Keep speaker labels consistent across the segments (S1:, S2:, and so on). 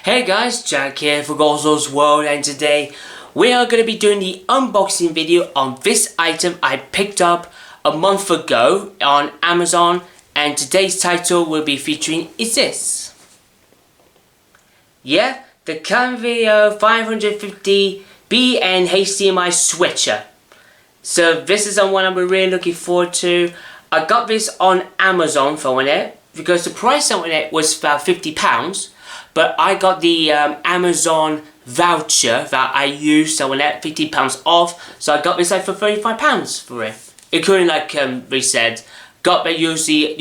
S1: Hey guys, Jack here for Gozzo's World, and today we are going to be doing the unboxing video on this item I picked up a month ago on Amazon, and today's title will be featuring is this. Yeah, the Kinivo 550BN HDMI switcher. So this is the one I'm really looking forward to. I got this on Amazon for it because the price on it was about £50. But I got the Amazon voucher that I used, so I net £50 off. So I got this like for £35 for it. Including, like we said, got the usually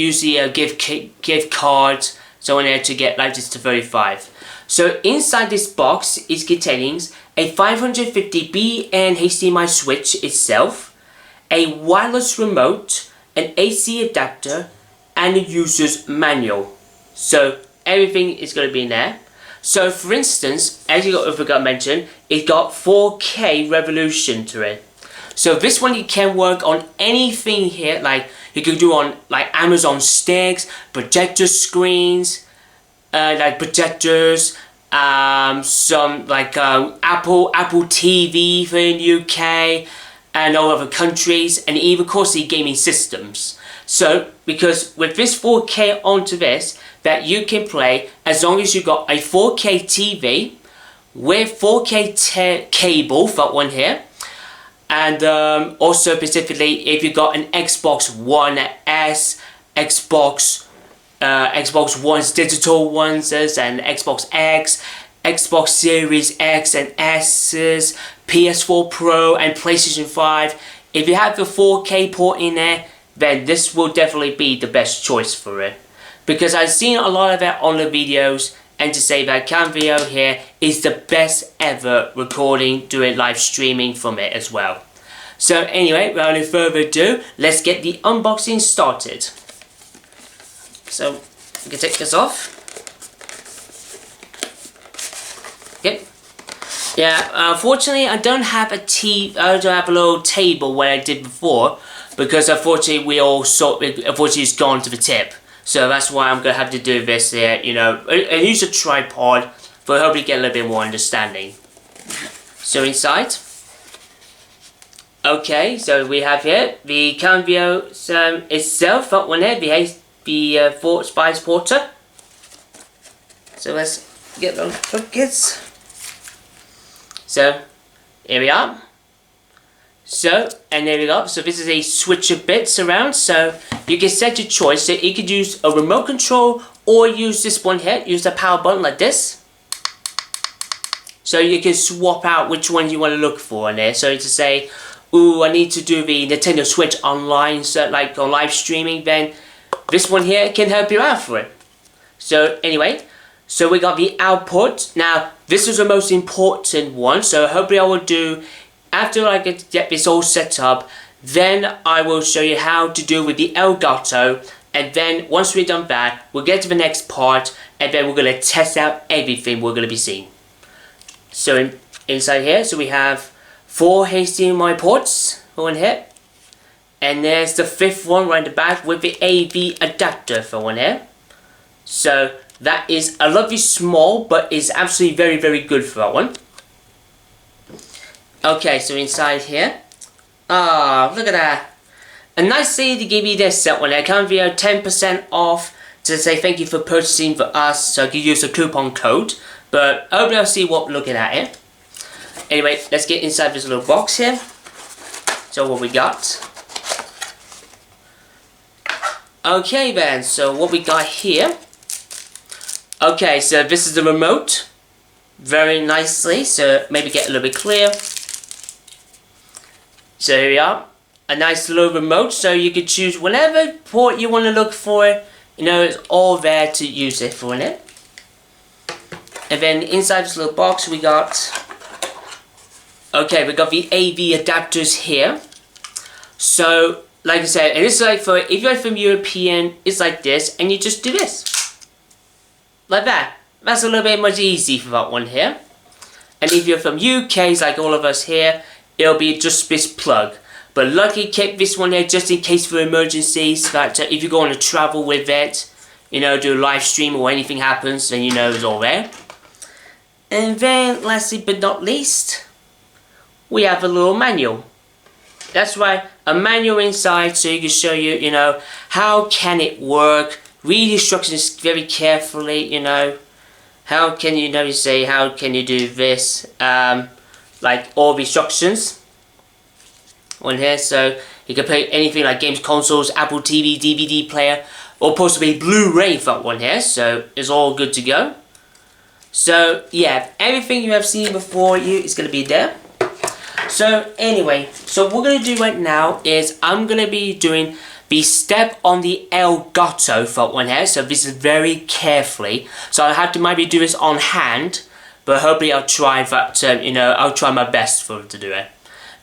S1: gift card, so I had to get like this to 35. So inside this box is containing a 550BN HDMI switch itself, a wireless remote, an AC adapter, and a user's manual. So everything is going to be in there. So for instance, as I forgot to mention, it got 4K resolution to it. So this one you can work on anything here, like you can do on like Amazon sticks, projector screens, like projectors, some like Apple TV for in UK and all other countries, and even of course the gaming systems. So because with this 4K onto this, that you can play as long as you got a 4K TV with 4K cable for that one here, and also specifically if you got an Xbox One S, Xbox One's digital ones, and Xbox X, Xbox Series X and S's, PS4 Pro and PlayStation 5. If you have the 4K port in there, then this will definitely be the best choice for it. Because I've seen a lot of it on the videos, and to say that Kinivo here is the best ever recording, doing live streaming from it as well. So anyway, without any further ado, let's get the unboxing started. So we can take this off. Yep. Yeah, unfortunately I don't have a little table where I did before, because unfortunately it's gone to the tip. So that's why I'm going to have to do this here, you know, and use a tripod for hopefully get a little bit more understanding. So inside, okay, so we have here the Kinivo itself, that one there, the Spice Porter. So let's get those buckets. So here we are. So, and there we go. So this is a switch of bits around, so you can set your choice. So you could use a remote control or use this one here, use the power button like this. So you can swap out which one you want to look for in there. So to say, ooh, I need to do the Nintendo Switch online, so like on live streaming, then this one here can help you out for it. So anyway, so we got the output. Now this is the most important one, so hopefully I will do, after I get this all set up, then I will show you how to do with the Elgato, and then once we're done that, we'll get to the next part, and then we're going to test out everything we're going to be seeing. So inside here, so we have 4 HDMI ports, one here, and there's the 5th one right in the back with the AV adapter for one here. So that is a lovely small, but is absolutely very, very good for that one. Okay, so inside here, look at that. A nice thing to give you this set one there. Kinivo 10% off to say thank you for purchasing for us, so I can use the coupon code. But hopefully I'll see what we're looking at here. Anyway, let's get inside this little box here. So what we got. Okay then, so what we got here. Okay, so this is the remote. Very nicely, so maybe get a little bit clear. So here we are, a nice little remote, so you can choose whatever port you want to look for. You know, it's all there to use it for it. And then inside this little box we got, okay, we got the AV adapters here. So, like I said, and it's like for, if you're from European, it's like this, and you just do this. Like that. That's a little bit much easy for that one here. And if you're from UK, it's like all of us here, it'll be just this plug. But luckily kept this one there just in case for emergencies, that if you go on a travel with it, you know, do a live stream or anything happens, then you know it's all there. And then lastly but not least, we have a little manual. That's right, a manual inside so you can show you, you know, how can it work. Read the instructions very carefully, you know. How can you know, you say, how can you do this? Like all the instructions on here, so you can play anything like games, consoles, Apple TV, DVD player, or possibly Blu-ray for one here, so it's all good to go. So yeah, everything you have seen before you is going to be there. So anyway, so what we're going to do right now is I'm going to be doing the step on the Elgato for one here, so this is very carefully. So I have to maybe do this on hand, but hopefully I'll try that, you know, I'll try my best for to do it.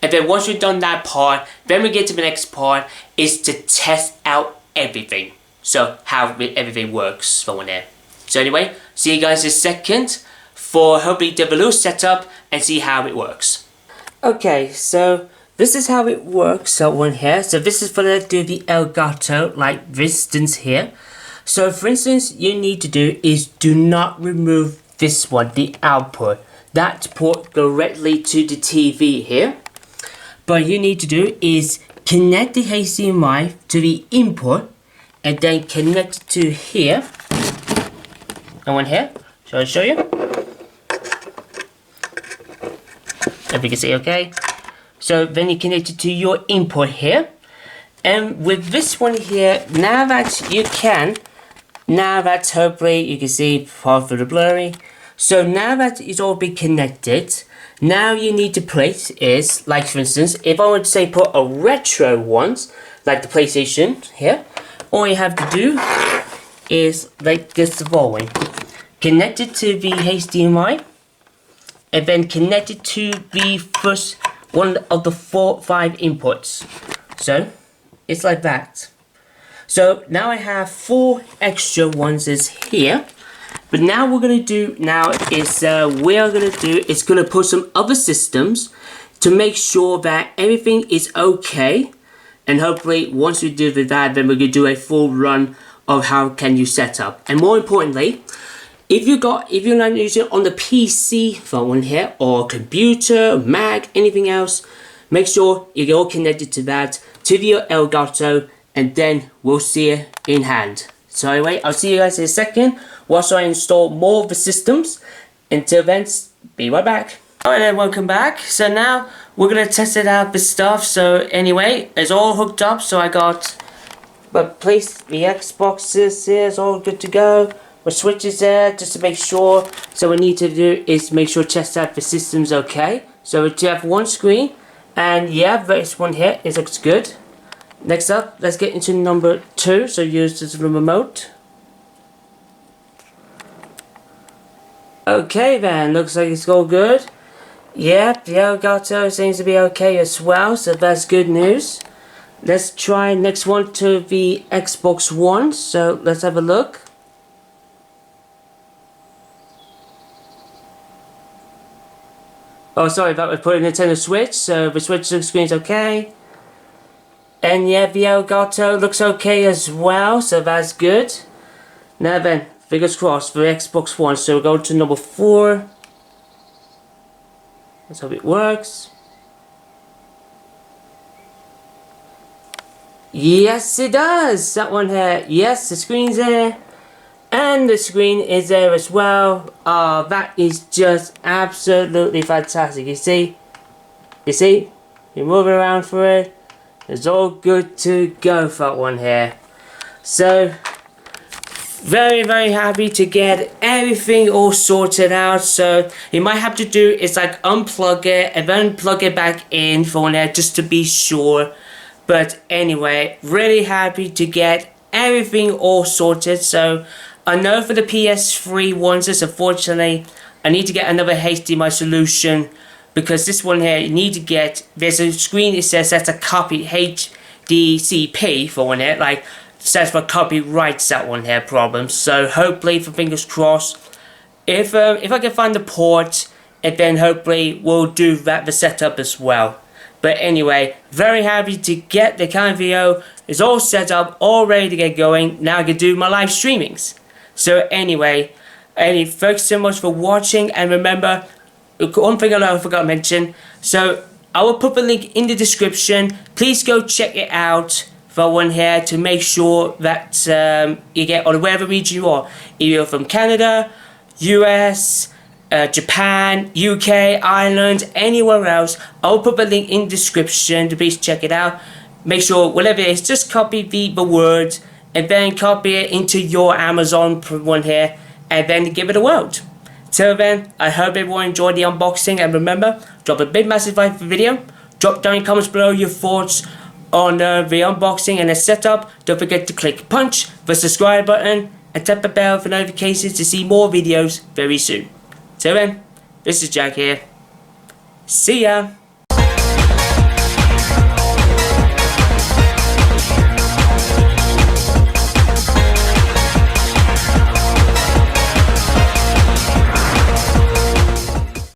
S1: And then once we've done that part, then we get to the next part, is to test out everything. So how everything works for one here. So anyway, see you guys in a second for hopefully do a little setup and see how it works. Okay, so this is how it works, so one here. So this is for the do the Elgato, like this instance here. So for instance, you need to do is do not remove this one, the output. That port directly to the TV here. But you need to do is connect the HDMI to the input and then connect it to here. And one here. Shall I show you? If you can see okay. So then you connect it to your input here. And with this one here, now that you can, now that hopefully you can see part of the blurry. So now that it's all been connected, now you need to place is, like for instance, if I would say put a retro ones, like the PlayStation here, all you have to do is like this the following. Connect it to the HDMI, and then connect it to the first one of the 5 inputs. So it's like that. So now I have 4 extra ones is here. But now we're gonna do now is we're gonna do is gonna put some other systems to make sure that everything is okay. And hopefully once we do that, then we're gonna do a full run of how can you set up. And more importantly, if you're not using it on the PC phone here or computer, Mac, anything else, make sure you're all connected to that, to your Elgato, and then we'll see it in hand. So anyway, I'll see you guys in a second once I install more of the systems. Until then, be right back. Alright then, welcome back. So now we're gonna test it out with stuff. So anyway, it's all hooked up. So I got, but place the Xboxes here, it's all good to go. The switches there just to make sure. So what we need to do is make sure test out the system's okay. So we have one screen, and yeah, this one here, it looks good. Next up, let's get into number 2. So use this remote. Okay then, looks like it's all good. Yeah, the Elgato seems to be okay as well, so that's good news. Let's try next one to the Xbox One, so let's have a look. Oh sorry, that was put a Nintendo Switch, so the Switch screen's okay. And yeah, the Elgato looks okay as well, so that's good. Now then, fingers crossed for the Xbox One, so we'll go to number 4. Let's hope it works. Yes, it does! That one here, yes, the screen's there. And the screen is there as well. Oh, that is just absolutely fantastic. You see? You move around for it. It's all good to go for that one here. So, very happy to get everything all sorted out. So, you might have to do is like unplug it and then plug it back in for one there just to be sure. But anyway, really happy to get everything all sorted. So, I know for the PS3 ones, unfortunately, I need to get another HDMI solution. Because this one here, you need to get, there's a screen that says that's a copy HDCP for one here, like stands for copyrights, that one here problem. So hopefully, for fingers crossed, if I can find the port, and then hopefully we'll do the setup as well. But anyway, very happy to get the kind of video. It's all set up, all ready to get going. Now I can do my live streamings. So anyway, And thanks so much for watching, and remember, one thing I forgot to mention, so I will put the link in the description. Please go check it out for one here to make sure that you get on wherever region you are. If you're from Canada, US, Japan, UK, Ireland, anywhere else, I'll put the link in the description to please check it out. Make sure whatever it is, just copy the word and then copy it into your Amazon one here and then give it a whirl. Till then, I hope everyone enjoyed the unboxing, and remember, drop a big massive like for the video, drop down in comments below your thoughts on the unboxing and the setup. Don't forget to click punch the subscribe button and tap the bell for notifications to see more videos very soon. Till then, this is Jack here. See ya!